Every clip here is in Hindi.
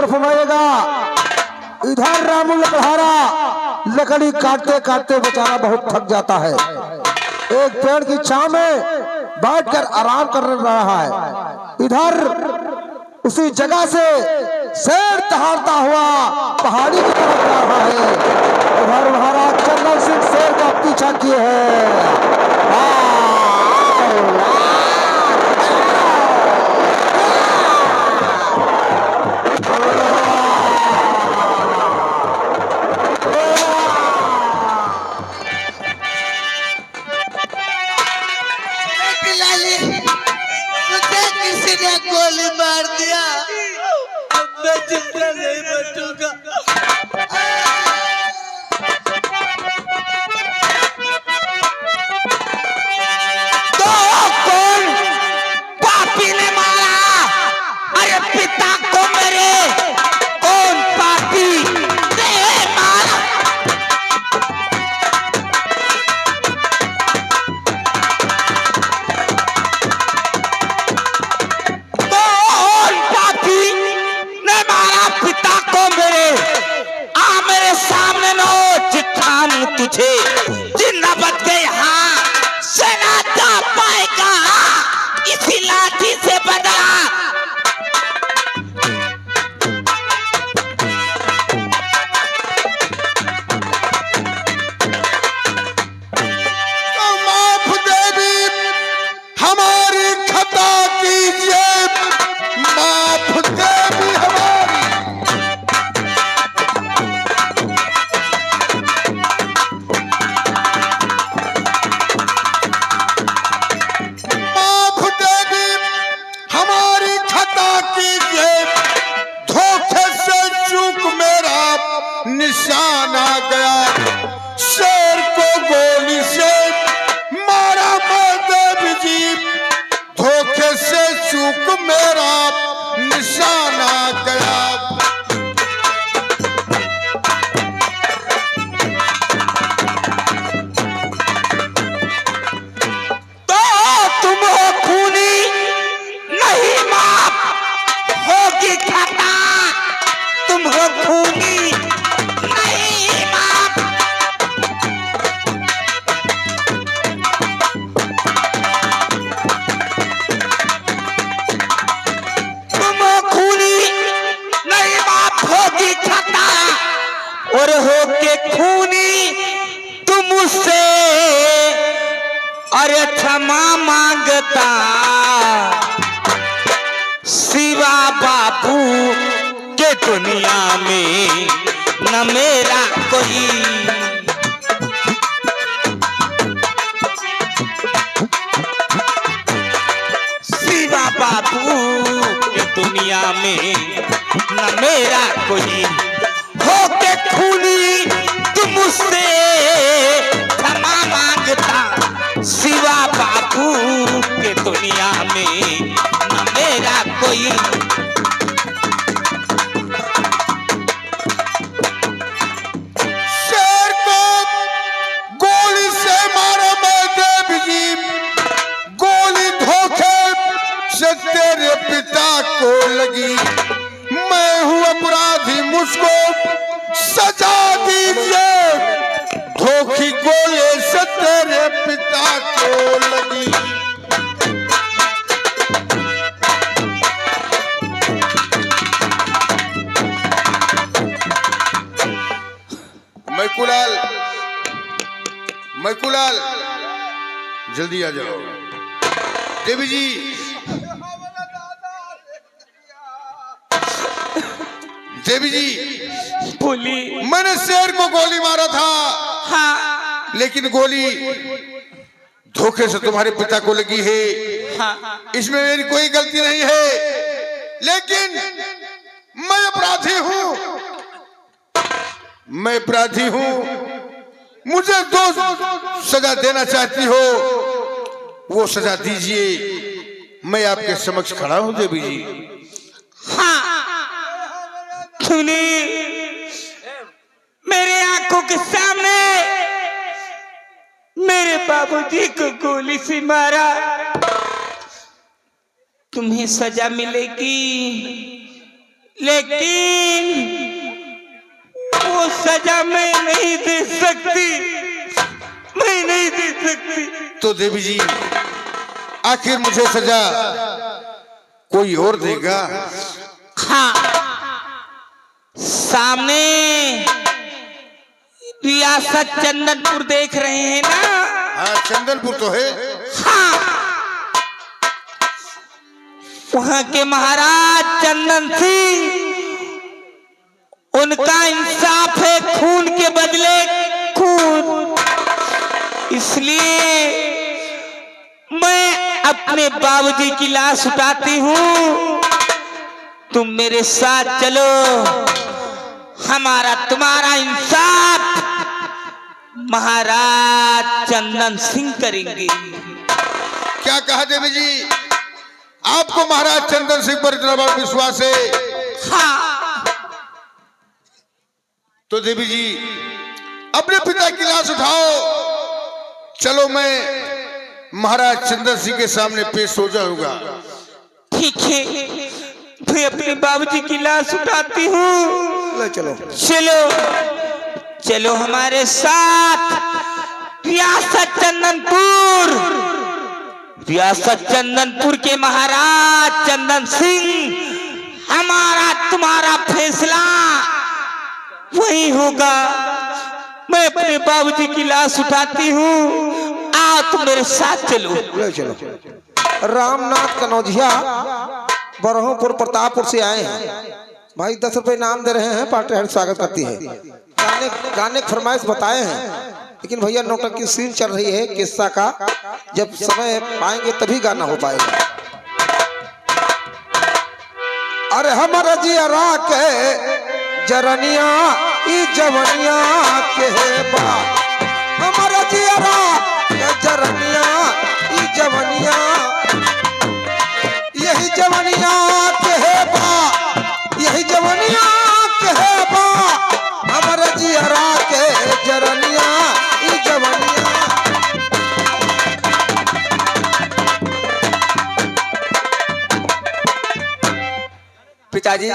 फरमाइएगा। इधर रामू लकड़हारा लकड़ी काटते काटते बेचारा बहुत थक जाता है, एक पेड़ की छांव में बैठकर आराम कर रहा है। इधर उसी जगह से शेर दहाड़ता हुआ पहाड़ी की तरफ जा रहा है। उधर महाराज चंदन सिंह शेर का पीछा किए हैं। मुझे किसी ने गोली मार दिया, अब मैं जिंदा नहीं बचूंगा। तो कौन पापी ने मारा? अरे पिता को मेरे कौन पापी ने मारा? कौन पापी ने मारा पिता को मेरे? आ मेरे सामने नो चिट्ठान तुझे जिंदा बच गए। हाँ सेना जा पाएगा इसी लाठी से बदला। माफ देवी हमारी खता कीजिए, माफ देवी हमारी। माफ देवी हमारी खता कीजिए, धोखे से चूक मेरा निशान आ गया। शेर को गोली से मारा मैं देवी जी, धोखे से चूक मेरा निशान आ गया। तो तुम हो खूनी, नहीं माफ होगी खता। तुम हो खूनी, नहीं माफ। तुम हो खूनी, नहीं माफ होगी खता। और होके खूनी तुम मुझसे अरे क्षमा मांगता। शिवा बाबू के दुनिया में न मेरा कोई। शिवा बाबू के दुनिया में न मेरा कोई। होके खूनी तुम मुझसे क्षमा मांगता। शिवा बाबू के दुनिया में न मेरा कोई। शेर को गोली से मारा मैं देवी जी, गोली धोखे से तेरे पिता को लगी। मैं हूँ अपराधी, मुझको सजा दीजिए, धोखी गोली से तेरे पिता को लगी। मैकुलाल, मैकुलाल जल्दी आ जाओ। देवी जी देवी जी बोली। मैंने शेर को गोली मारा था, हाँ लेकिन गोली धोखे से तुम्हारे पिता को लगी है। हाँ इसमें मेरी कोई गलती नहीं है, लेकिन मैं अपराधी हूँ, मैं अपराधी हूँ। मुझे जो सजा देना चाहती हो वो सजा दीजिए। मैं आपके समक्ष खड़ा हूँ देवी जी। हाँ खूनी मेरे आंखों के सामने मेरे बाबूजी को गोली से मारा। तुम्हें सजा मिलेगी, लेकिन नहीं दे सकती, मैं नहीं दे सकती। तो देवी जी आखिर मुझे सजा कोई और देगा? हाँ, सामने रियासत चंदनपुर देख रहे हैं ना? हाँ चंदनपुर तो है। हाँ, वहां के महाराज चंदन सिंह, उनका इंसाफ है खून के बदले खून। इसलिए मैं अपने बाबूजी की लाश उठाती हूँ, तुम मेरे साथ चलो, हमारा तुम्हारा इंसाफ महाराज चंदन सिंह करेंगे। क्या कहा देवी जी? आपको महाराज चंदन सिंह पर इतना बड़ा विश्वास है? हाँ, तो देवी जी अपने पिता की लाश उठाओ, चलो मैं महाराज चंदन सिंह के सामने पेश हो जाऊंगा। ठीक है, मैं अपने बाबूजी की लाश उठाती हूँ। चलो चलो चलो हमारे साथ रियासत चंदनपुर, रियासत चंदनपुर के महाराज चंदन सिंह, हमारा तुम्हारा फैसला वही होगा। मैं अपने बाबूजी की लाश उठाती हूँ, आओ तुम मेरे साथ चलो। ले चलो। रामनाथ कनौजिया बरहोपुर प्रतापपुर से आए हैं भाई, 10 रुपए इनाम दे रहे हैं, पार्टी हेड स्वागत करती है। गाने की फरमाइश बताए हैं, लेकिन भैया नौटंकी सीन चल रही है किस्सा का, जब समय पाएंगे तभी गाना हो पाएगा। अरे हमारा जिया के जरनिया ई जवनिया के बा, हमारा जिया के जरनिया ई जवनिया, यही जवनिया के बा, यही जवनिया के बा, हमारा जिया के जरनिया ई जवनिया। पिताजी,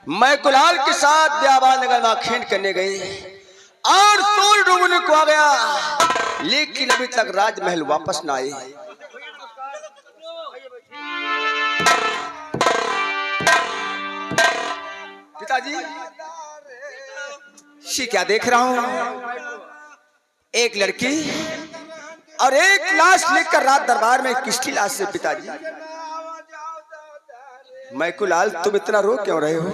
मैं कुलाल के साथ ब्याबान नगर में खेल करने गई और सूर्य डूबने को आ गया, लेकिन अभी तक राजमहल वापस ना आए। पिताजी, ये क्या देख रहा हूं? एक लड़की और एक लाश लेकर रात दरबार में, किसकी लाश से पिताजी? मैं कुलाल, तुम इतना रो क्यों रहे हो?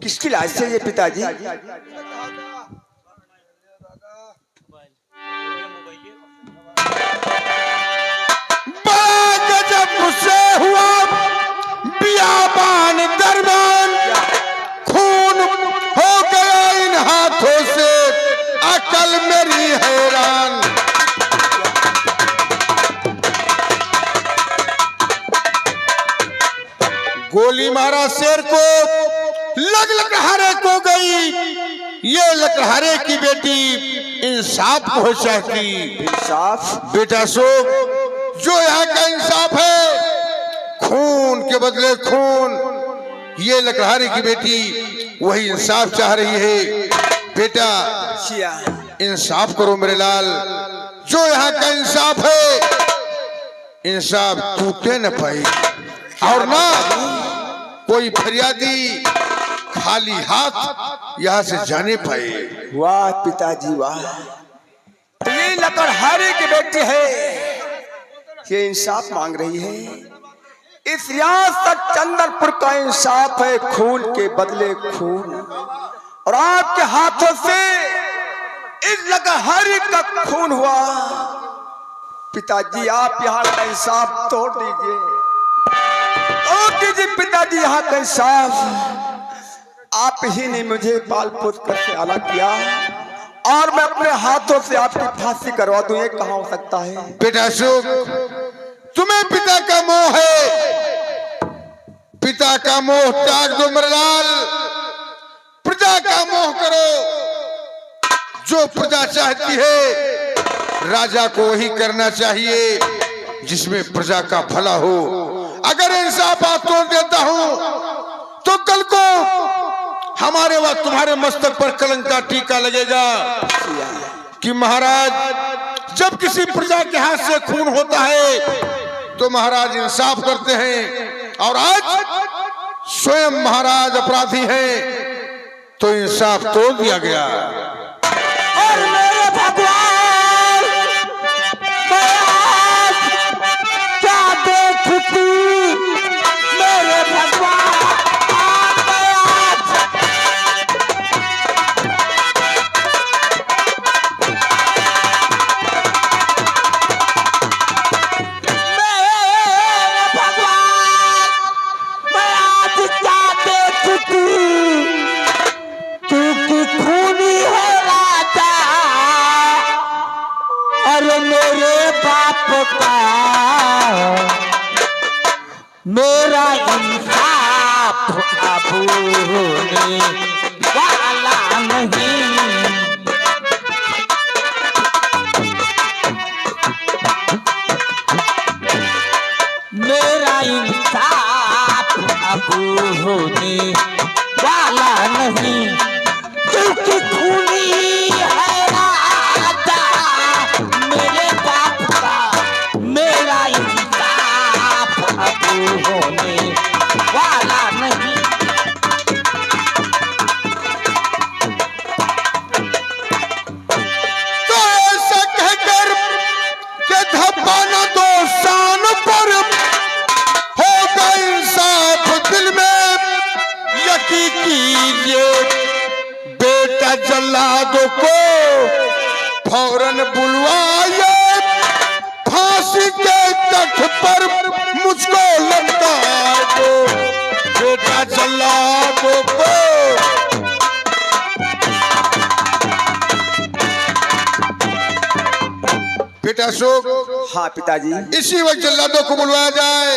किसकी लाश से ये पिताजी? बड़ा गजब गुस्से हुआ बियाबान दरबान, खून हो गया इन हाथों से, अकल मेरी हैरान। गोली मारा शेर को, लग लकड़हारे को गई, ये लकड़हारे की बेटी इंसाफ को चाहती। इंसाफ? बेटा सो जो यहाँ का इंसाफ है, खून के बदले खून, ये लकड़हारे की बेटी वही इंसाफ चाह रही है। बेटा इंसाफ करो मेरे लाल, जो यहाँ का इंसाफ है, इंसाफ टूटे न पाए, और ना कोई फरियादी खाली हाथ यहाँ से जाने पाए। वाह पिताजी वाह, ये लकड़हारे की बेटी है, ये इंसाफ मांग रही है। इस रियासत चंदनपुर का इंसाफ है, खून के बदले खून, और आपके हाथों से इस लकड़हारे का खून हुआ। पिताजी आप यहाँ का इंसाफ तोड़ दीजिए, तोड़ दीजिए पिताजी यहाँ का इंसाफ। आप ही ने मुझे पाल पोस कर से आला किया, और मैं अपने हाथों से आपकी फांसी करवा दूं, ये कहाँ हो सकता है? बेटा सुख, तुम्हें पिता का मोह है, पिता का मोह त्याग दो मेरे लाल, प्रजा का मोह करो। जो प्रजा चाहती है राजा को वही करना चाहिए, जिसमें प्रजा का भला हो। अगर इंसाफ तोड़ देता हूं तो कल को हमारे व तुम्हारे मस्तक पर कलंक का टीका लगेगा कि महाराज जब किसी प्रजा के हाथ से खून होता है तो महाराज इंसाफ करते हैं, और आज स्वयं महाराज अपराधी हैं तो इंसाफ तोड़ दिया गया। और मेरे भगवान मैं आज क्या देखती, मेरे भगवान मैं आज क्या देखती, क्योंकि खूनी है राजा और मेरे बाप का मेरा इंसाफ अब होने वाला नहीं। मेरा इंसाफ अब होने वाला नहीं, क्योंकि खूनी है राजा मेरे बाप का मेरा इंसाफ अब होने वाला नहीं। तो ऐसा कहकर के धब्बा न दो शान पर, होगा इंसाफ दिल में यकीन कीजिए। बेटा जल्लादों को फौरन बुलवाइए, फांसी के तख्त पर मुझको लगता है तो बेटा जल्लादों को। बेटा अशोक, हाँ पिताजी। इसी वक्त जल्लादों को बुलवाया जाए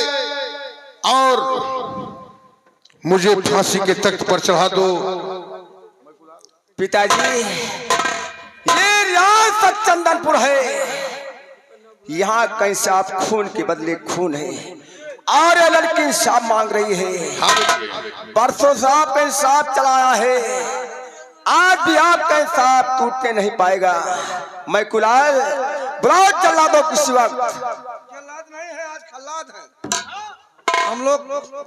और मुझे फांसी के तख्त पर चढ़ा दो। पिताजी ये रियासत चंदनपुर है, यहाँ का इंसाफ खून के बदले खून है और ये लड़की इंसाफ मांग रही है। बरसों से आपका इंसाफ चलाया है, आज भी आपका इंसाफ टूटने नहीं पाएगा। मैं कुलाल बुलाओ जल्लादों किसी वक्त। जल्लाद नहीं है, आज खल्लाद है। हम लोग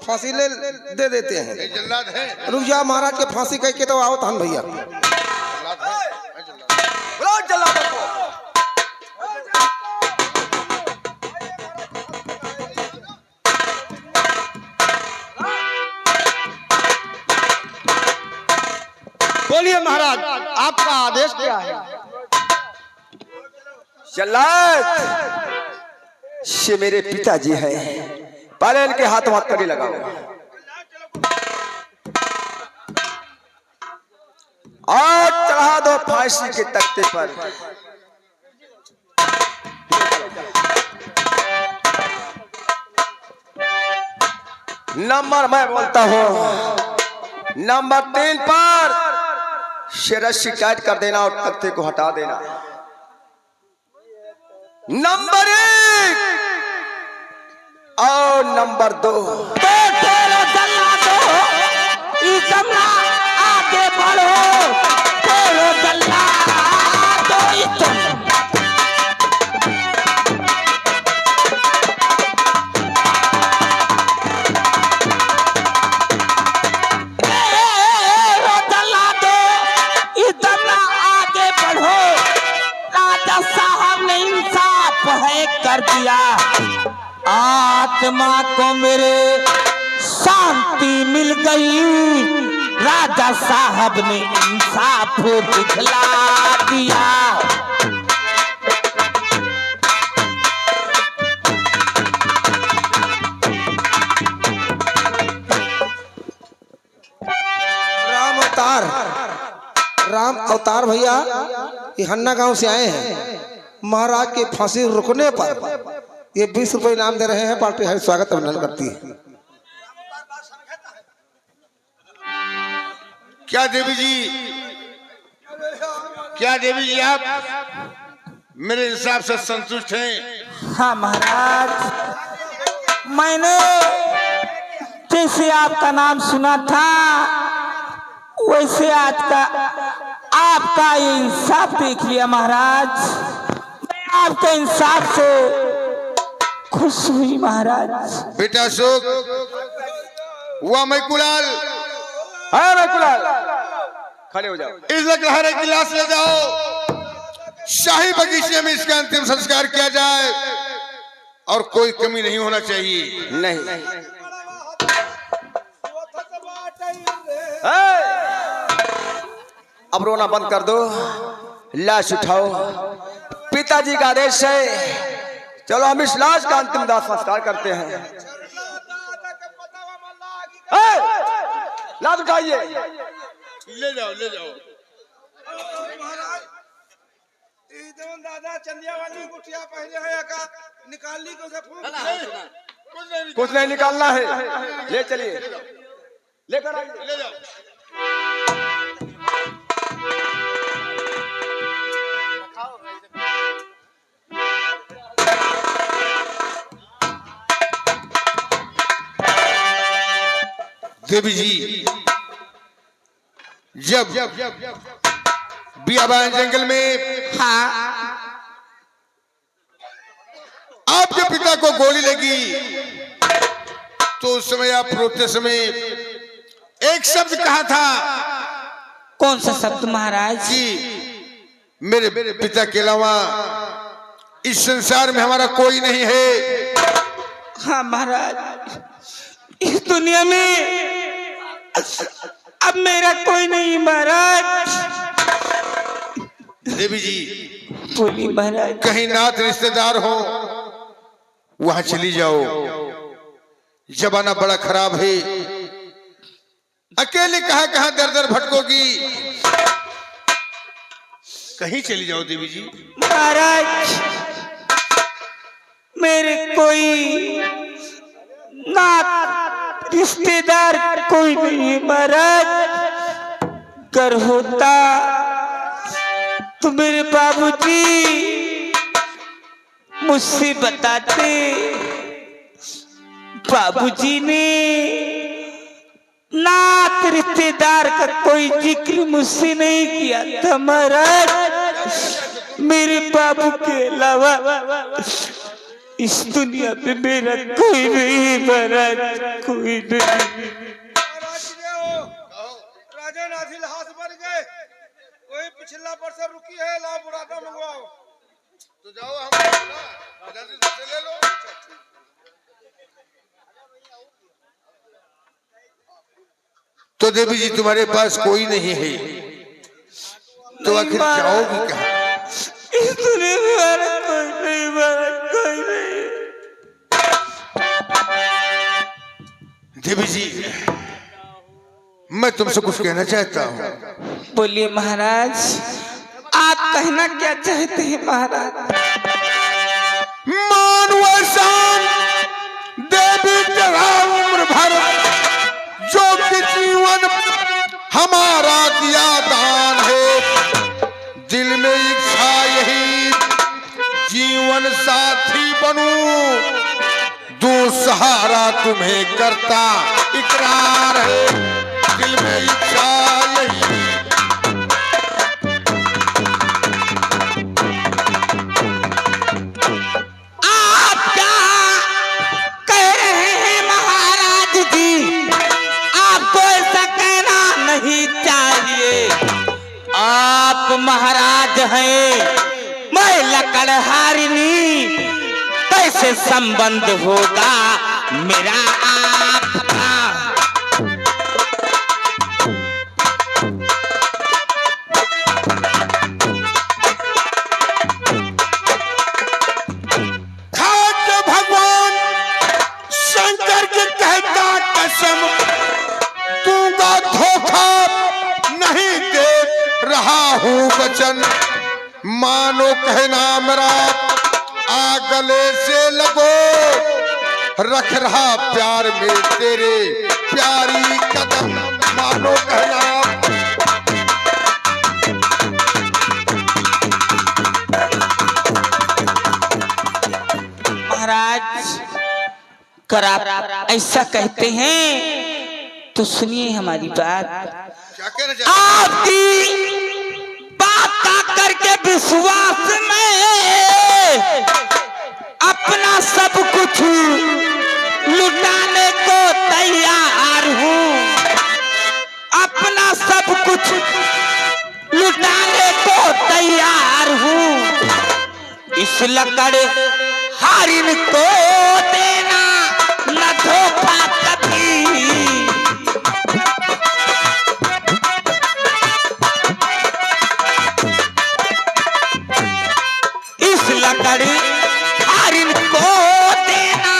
फांसी दे देते हैं। जल्लाद है, रुक जा महाराज के फांसी कह के तो आओ थान भैया। बुलाओ जल्लादों को। बोलिए महाराज, आपका आदेश क्या है? जल्लाद ये मेरे पिताजी हैं, पहले इनके हाथ कड़ी लगाओ और चढ़ा दो फांसी के तख्ते पर। नंबर मैं बोलता हूं, नंबर 3 पर रस्सी टाइट कर देना और तख्ते को हटा देना। नंबर 1 और नंबर 2 तेरे जल्लादो इतना आगे बढ़ो, तेरे जल्लादो इतना कर दिया। आत्मा को मेरे शांति मिल गई, राजा साहब ने इंसाफ दिखला दिया। राम अवतार भैया ये हन्ना गांव से आए हैं। महाराज की फांसी रुकने पर ये 20 रुपए इनाम दे रहे हैं। पार्टी हर स्वागत अभिनंदन करती है। क्या देवी जी आप मेरे हिसाब से संतुष्ट हैं? हाँ महाराज, मैंने जैसे आपका नाम सुना था वैसे आज का आपका ये इंसाफ देख लिया महाराज, मैं आपके इंसाफ से खुश हुई महाराज। बेटा अशोक, हुआ मैकुलाल, हाँ मैकुलाल, खड़े हो जाओ। इस लकड़हारे की लाश ले जाओ, शाही बगीचे में इसका अंतिम संस्कार किया जाए और कोई कमी नहीं होना चाहिए। नहीं अब रोना बंद कर दो, लाश उठाओ, पिताजी का आदेश है। चलो हम इस लाश का अंतिम दाह संस्कार करते हैं। लाश उठाइए, ले जाओ ले जाओ। दादा चंदिया वाली गुठिया पहले है का निकाल ली कुछ नहीं निकालना है, ले चलिए, लेकर आइए, ले जाओ। देवी जी, जब बियाबान जंगल में आपके पिता को गोली लगी तो उस समय आप रोते समय एक शब्द कहा था। कौन सा शब्द महाराज? कि मेरे पिता के अलावा इस संसार में हमारा कोई नहीं है। हाँ महाराज, इस दुनिया में अब मेरा कोई नहीं महाराज। देवी जी, बोली महाराज। कहीं नात रिश्तेदार हो वहां चली जाओ, जमाना बड़ा खराब है, अकेले कहां दर दर भटकोगी, कहीं चली जाओ देवी जी। महाराज मेरे कोई नात रिश्तेदार कोई नहीं है महाराज। कर होता तो मेरे बाबूजी मुझसे बताते। बाबूजी ने नात रिश्तेदार का कोई जिक्र मुझसे नहीं किया था महाराज। मेरे बाबू के अलावा इस दुनिया में मेरा कोई नहीं महाराज, कोई नहीं। राजा नाथिल हाथ भर गए, कोई पिछला वर्ष रुकी है, ला बुरादा मंगवाओ। तो जाओ, हम ले लो। तो देवी जी तुम्हारे पास कोई नहीं है तो आखिर जाओगी कहाँ? इस दुनिया में मेरा कोई नहीं महाराज, कोई नहीं। देवी जी, मैं तुमसे कुछ कहना चाहता हूँ। बोलिए महाराज, आप कहना क्या चाहते हैं महाराज? मानव शान देवी तेरा उम्र भर जो कि जीवन हमारा दिया दान है, दिल में इच्छा यही जीवन साथी बनूं, दो सहारा तुम्हें करता इकरार है, दिल में इच्छा यही। आप क्या कह रहे हैं महाराज जी? आपको ऐसा कहना नहीं चाहिए। आप महाराज हैं, मैं लकड़हारिनी, कैसे संबंध होगा मेरा आपका? खाट भगवान शंकर के कहता कसम दूंगा धोखा, नहीं दे रहा हूँ वचन, मानो कहना मेरा आ गले से लगो, रख रहा प्यार में तेरे प्यारी कदम, मानो कहना। महाराज कर आप ऐसा कहते हैं तो सुनिए हमारी बात। क्या कहना चाहते हैं? आपकी बात का करके विश्वास में अपना सब कुछ लुटाने को तैयार हूँ, अपना सब कुछ लुटाने को तैयार हूँ। इस लकड़ हारिन को देना न धोखा कभी। इस लकड़ हारिन को देना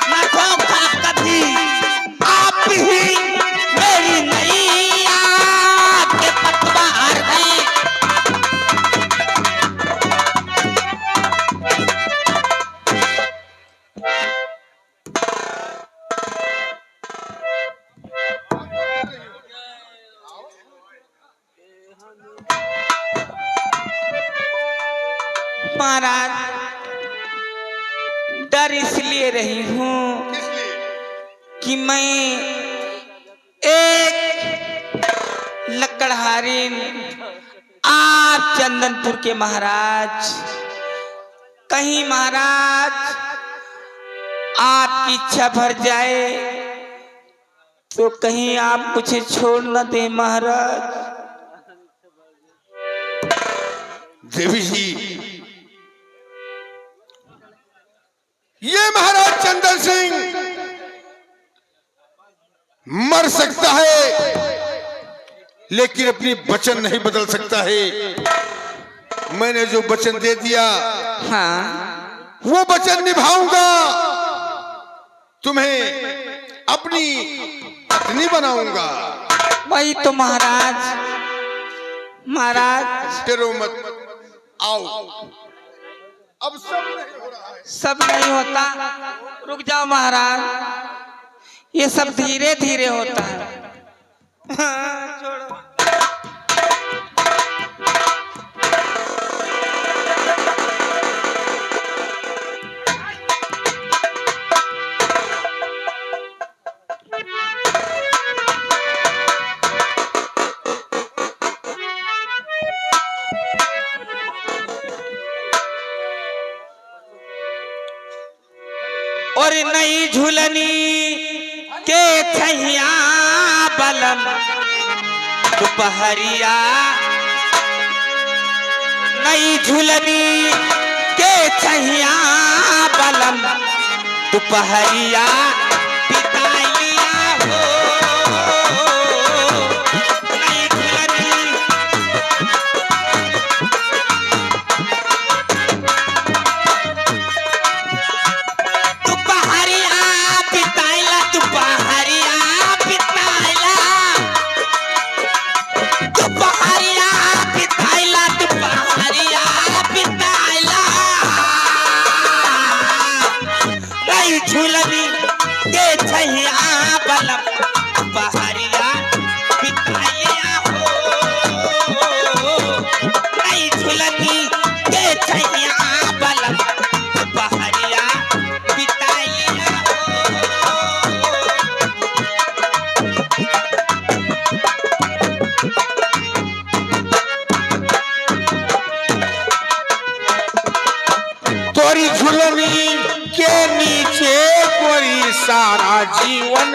न धोखा कभी। आप ही मेरी नैया के पतवार हैं। महाराज डर इसलिए रही हूँ कि मैं एक लकड़हारिन आप चंदनपुर के महाराज, कहीं महाराज आपकी इच्छा भर जाए तो कहीं आप मुझे छोड़ न दे महाराज। देवी जी, ये महाराज चंदन सिंह मर सकता है लेकिन अपनी वचन नहीं बदल सकता है। मैंने जो वचन दे दिया हाँ वो वचन निभाऊंगा। तुम्हें अपनी पत्नी बनाऊंगा। वही तो महाराज। महाराज डरो मत, आओ। अब सब नहीं हो रहा है। सब नहीं होता, रुक जाओ महाराज, ये सब धीरे धीरे होता है। हाँ, छोड़ो। और नई झुलनी के छैया बलम दोपहरिया, नई झुलनी के छैया बलम दोपहरिया बिता लिया हो। नई झुलनी झुलनी के छैया बलम बहरिया बिताइया हो। नई झुलनी के छैया बलम बहरिया बिताइया तोरी झुलनी के नीचे कोई सारा जीवन